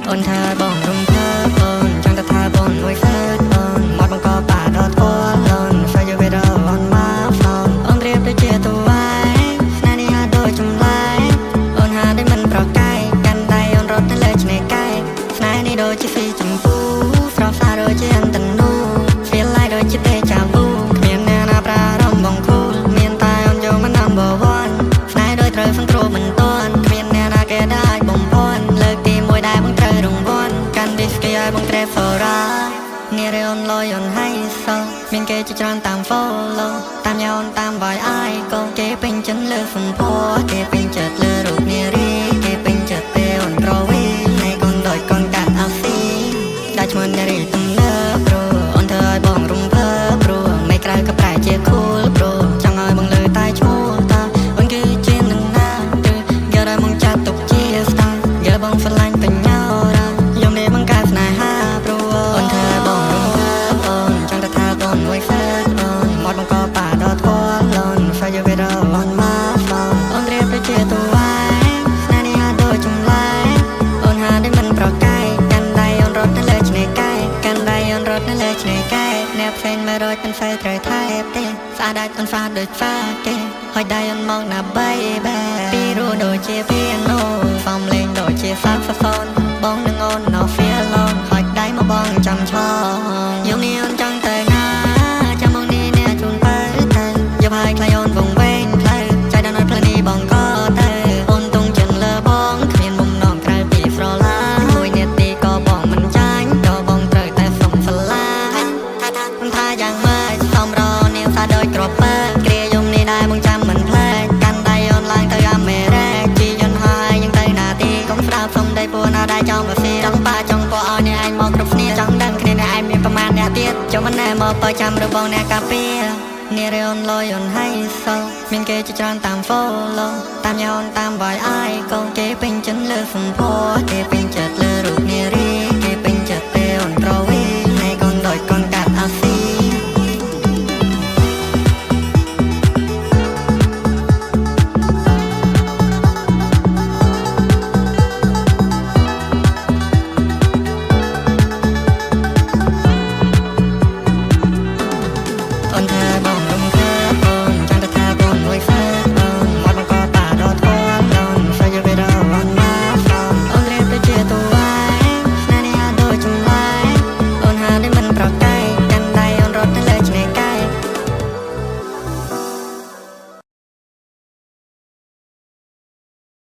អូនថាបងរំភើបអូនចង់តែថាបងមួយហ្វើតអូនមកបង្កបាដតគាត់អូនស្វែងយល់វីដេអូអូនមកហ្វោនអូនរៀបដូចជាតវ៉ៃស្នេហ៍នេះហាដូចចម្លែកអូនហាដូចមិនប្រកែកកាន់ដៃអូនរត់ទៅលើឆ្នេរកែកស្នេហ៍នេះដូចជាស៊ីចំពូស្រស់សាដូចជាអន្តនូ feel like ដូចជាទេចាវូគ្មានអ្នកណាប្រារម្ភបងគូលមានតែអូនយកមក number one ស្នេហ៍ដូចត្រូវសង្គ្រោះមិនទាន់គ្មានអ្នកណាគេដែលអាចបំភាន់លើកទី1ដែលបងត្រូវរង្វាន់កាន់ disky ឲ្យបង Trevora នេះរេអូនលយអូនហៃសោមានគេជាច្រើនតាម follow តាមយ៉ាអូនតាម boy អាយក៏គេពេញចិត្តលើសម្ផស្សគេពេញចិត្តលើរូបនារីគេពេញចិត្តពេលអូនក្រវីហើយកូនដូចកូនកាត់អាស៊ីដែលឈ្មោះនារីទំនើបព្រោះអូនធ្វើឲ្យបងរំភើបព្រោះមិនក្រៅក៏ប្រែជា cool ព្រោះចង់ឲ្យបងលើតែឈ្មោះតាអូនគឺជានឹងណាឬយកឲ្យមកចាត់ទុកជា star យកបងស្រឡាញ់បញ្ញារ៉ាយំនេះបង្កើតស្នេហាព្រោះអូនធ្វើឲ្យបងរំភើបអូនចង់តែថាបងមួយហ្វើតអូនមកបង្កបាដតគាត់អូនស្វែងយល់វីដេអូអូនមកហ្វោនអូនរៀបដូចជាតវ៉ៃស្នេហ៍នេះហាដូចចម្លែកអូនហាដូចមិនប្រកែកកាន់ដៃអូនរត់ទៅលើឆ្នេរកែកកាន់ដៃអូនរត់ទៅលើឆ្នេរកែកអ្នកផ្សេង100មិនសូវត្រូវថែបទេស្អាតដាច់អូនហ្វាដូចហ្វាគេហើយដៃអូនមកណា baby ពីរੂដូចជា piano សំលេងដូចជា saxophone បងនឹងអូន no feel alone ហើយដៃមកបងចាំឆោយំនេះអូនចង់ទៅណាចាំមកនេះអ្នកជូនទៅយកហើយខ្លាយអូនវងវែងផ្លូវចៃដល់នៅផ្លូវនេះបងក៏ទៅអូនទងចិត្តលើបងគ្មានមុំនងក្រៅពីស្រឡាញ់មួយនាទីក៏បងមិនចាញ់ក៏បងត្រូវតែសុំស្រឡាញ់ថាយ៉ាងម៉េចសំរនាងថាដូចក្រពើគ្រាយំនេះដែរបងចាំមិនភ្លេចកាន់ដៃអូនឡើងទៅអាមេរ៉េជីយន្តហើយยังទៅណាទីកុំស្ដាប់សុំដៃពួរណាដែរចង់មកស៊ីចង់ប៉ាចង់ពួកឲ្យអ្នកឯងមកគ្រប់គ្នាចង់ដឹងគ្នាអ្នកឯងមានប្រមាណអ្នកទៀតចាំមិនណែមកបើចាំឬបងអ្នកកាពីនេះរេអូនលយអូនហៃសោមានគេជាច្រើនតាម follow តាមយ៉ាអូនតាម boy អាយក៏គេពេញចិត្តលើសម្ផស្សគេពេញចិត្តលើរូបនារី